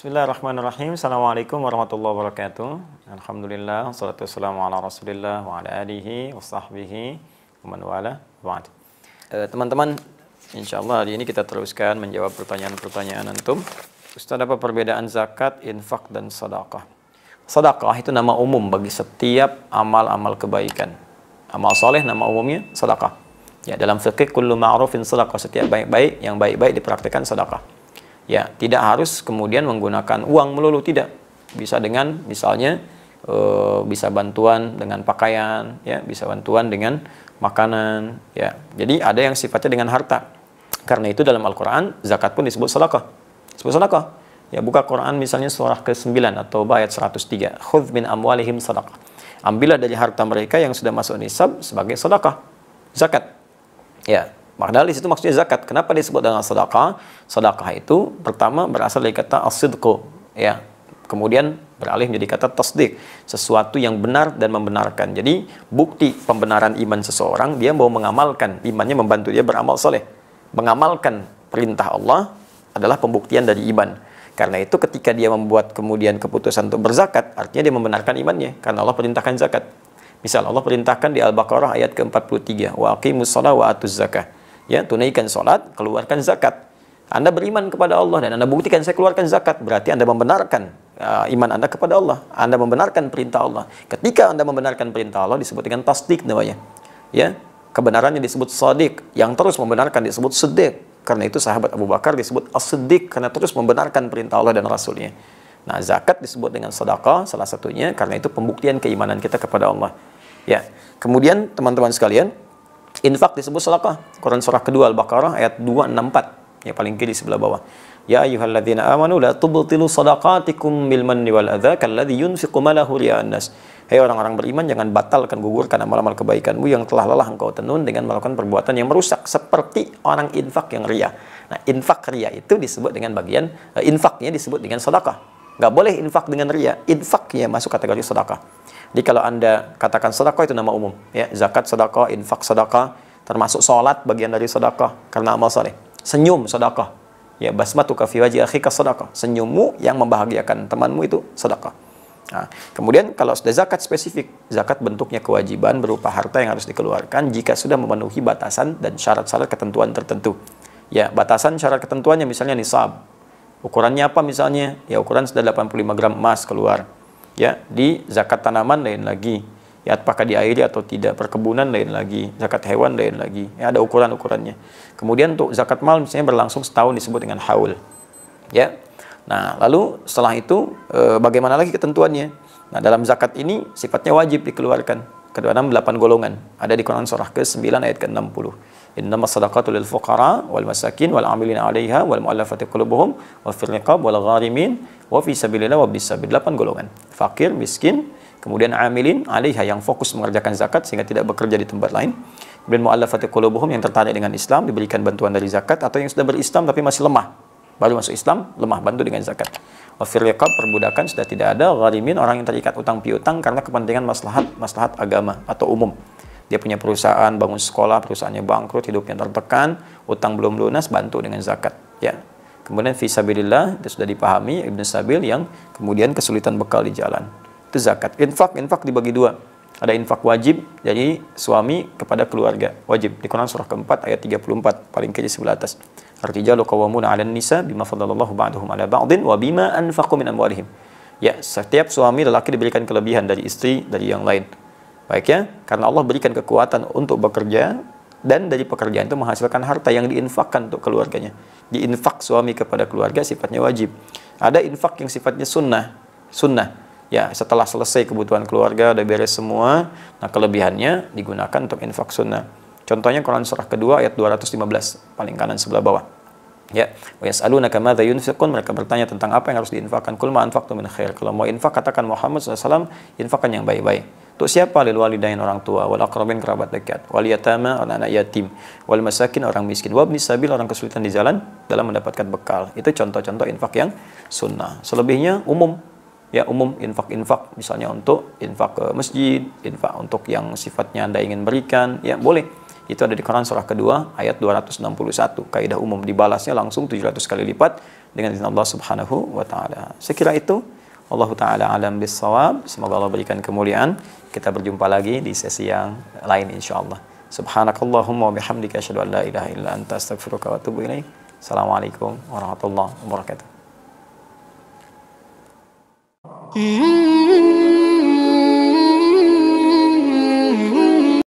Bismillahirrahmanirrahim. Assalamualaikum warahmatullahi wabarakatuh. Alhamdulillah, wassalatu wassalamu ala rasulillah wa ala alihi wa sahbihi wa man wala ba'd. Teman-teman, insyaallah hari ini kita teruskan menjawab pertanyaan-pertanyaan antum. Ustaz, apa perbedaan zakat, infak, dan sedekah? Sedekah itu nama umum bagi setiap amal-amal kebaikan. Amal soleh nama umumnya sedekah. Ya, dalam fikih kullu ma'rufin sedekah, setiap baik-baik yang baik-baik dipraktikkan sedekah. Ya, tidak harus kemudian menggunakan uang melulu, tidak. Bisa dengan misalnya bisa bantuan dengan pakaian, ya, bisa bantuan dengan makanan, ya. Jadi ada yang sifatnya dengan harta. Karena itu dalam Al-Qur'an zakat pun disebut sedekah. Disebut sedekah. Ya, buka Quran misalnya surah ke-9 atau ayat 103. Khudz min amwalihim sedekah. Ambillah dari harta mereka yang sudah masuk nisab sebagai sedekah. Zakat. Ya. Padahal di situ maksudnya zakat. Kenapa disebut dengan sedekah? Sedekah itu pertama berasal dari kata as-sidqu, ya. Kemudian beralih menjadi kata tasdik, sesuatu yang benar dan membenarkan. Jadi bukti pembenaran iman seseorang, dia mau mengamalkan imannya, membantu dia beramal soleh. Mengamalkan perintah Allah adalah pembuktian dari iman. Karena itu ketika dia membuat kemudian keputusan untuk berzakat, artinya dia membenarkan imannya, karena Allah perintahkan zakat. Misal Allah perintahkan di Al-Baqarah ayat ke-43, wa aqimus shalah wa atuz zakah. Ya, tunaikan salat, keluarkan zakat. Anda beriman kepada Allah dan Anda buktikan saya keluarkan zakat, berarti Anda membenarkan iman Anda kepada Allah. Anda membenarkan perintah Allah. Ketika Anda membenarkan perintah Allah disebut dengan tasdik namanya. Ya, kebenarannya disebut shadiq, yang terus membenarkan disebut siddiq. Karena itu sahabat Abu Bakar disebut as-siddiq, karena terus membenarkan perintah Allah dan Rasulnya. Nah, zakat disebut dengan sedekah salah satunya karena itu pembuktian keimanan kita kepada Allah. Ya. Kemudian teman-teman sekalian, infak disebut sedekah. Quran surah kedua Al-Baqarah ayat 264, ya, paling kiri sebelah bawah. Ya ayyuhalladzina amanu la tubtilu shadaqatikum bil manni wal adza kalladzi yunfiqu malahu riya'an nas. Hei orang-orang beriman, jangan batalkan, gugurkan amal-amal kebaikanmu yang telah lelah engkau tenun dengan melakukan perbuatan yang merusak seperti orang infak yang riya. Nah, infak riya itu disebut dengan bagian infaknya disebut dengan sedekah. Nggak boleh infak dengan riya. Infaknya masuk kategori sedekah. Jadi kalau Anda katakan sedekah itu nama umum, ya, zakat sedekah, infak sedekah, termasuk sholat bagian dari sedekah karena amal saleh. Senyum sedekah. Ya, basmatuka fi wajhi akhika sedekah. Senyummu yang membahagiakan temanmu itu sedekah. Nah, kemudian kalau sudah zakat spesifik, zakat bentuknya kewajiban berupa harta yang harus dikeluarkan jika sudah memenuhi batasan dan syarat-syarat ketentuan tertentu. Ya, batasan syarat ketentuannya misalnya nisab. Ukurannya apa misalnya? Ya, ukuran sudah 85 gram emas keluar. Ya, di zakat tanaman lain lagi. Ya, apakah diairi atau tidak, perkebunan lain lagi, zakat hewan lain lagi. Ya, ada ukuran-ukurannya. Kemudian untuk zakat mal misalnya berlangsung setahun disebut dengan haul. Ya. Nah, lalu setelah itu bagaimana lagi ketentuannya? Nah, dalam zakat ini sifatnya wajib dikeluarkan. Kedua 8 golongan. Ada di Quran surah ke-9 ayat ke-60. Innamas shadaqatu lil fuqara wal masakin wal 'amilina 'alaiha wal mu'allafati qulubuhum wa fir riqab wal gharimin wa fi sabilillah wa bis sabil. 8 golongan. Fakir, miskin, kemudian 'amilin 'alaiha yang fokus mengerjakan zakat sehingga tidak bekerja di tempat lain. Kemudian mu'allafati qulubuhum yang tertarik dengan Islam diberikan bantuan dari zakat, atau yang sudah berislam tapi masih lemah. Baru masuk Islam, lemah, bantu dengan zakat. Wa fir riqab, perbudakan sudah tidak ada, gharimin orang yang terikat utang piutang karena kepentingan maslahat agama atau umum. Dia punya perusahaan, bangun sekolah, perusahaannya bangkrut, hidupnya tertekan, utang belum lunas, bantu dengan zakat. Ya. Kemudian fisabilillah, itu sudah dipahami, Ibnu Sabil yang kemudian kesulitan bekal di jalan. Itu zakat. Infak dibagi dua. Ada infak wajib dari suami kepada keluarga. Wajib. Di Quran surah keempat ayat 34, paling kiri sebelah atas. Ar-rijalu qawwamuna 'alan nisa bima faddalallahu ba'dahum 'ala ba'din wa bima anfaqu min amwalihim. Ya, setiap suami lelaki diberikan kelebihan dari istri dari yang lain. Baik, ya, karena Allah berikan kekuatan untuk bekerja dan dari pekerjaan itu menghasilkan harta yang diinfakkan untuk keluarganya. Diinfak suami kepada keluarga sifatnya wajib. Ada infak yang sifatnya sunnah. Ya, setelah selesai kebutuhan keluarga udah beres semua, nah kelebihannya digunakan untuk infak sunnah. Contohnya Quran surah kedua ayat 215, paling kanan sebelah bawah. Ya, wa yas'alunaka madza yunfiqun, mereka bertanya tentang apa yang harus diinfakkan. Qul ma anfaqtum min khair. Kalau mau infak katakan Muhammad SAW, infakkan yang baik-baik. Untuk siapa? Lil walidain, orang tua, wal aqrabin, kerabat dekat, wal yatama, anak-anak yatim, wal masakin, orang miskin, wabnis sabil, orang kesulitan di jalan dalam mendapatkan bekal. Itu contoh-contoh infak yang sunnah. Selebihnya umum. Ya, umum infak-infak misalnya untuk infak ke masjid, infak untuk yang sifatnya Anda ingin berikan, ya boleh. Itu ada di Quran surah kedua ayat 261. Kaidah umum dibalasnya langsung 700 kali lipat dengan izin Allah Subhanahu wa taala. Sekira itu, Allah taala alam bissawab. Semoga Allah berikan kemuliaan. Kita berjumpa lagi di sesi yang lain insyaallah. Subhanakallahumma wa bihamdika asyhadu an la ilaha illa anta astaghfiruka wa atubu ilaik. Assalamualaikum warahmatullahi wabarakatuh.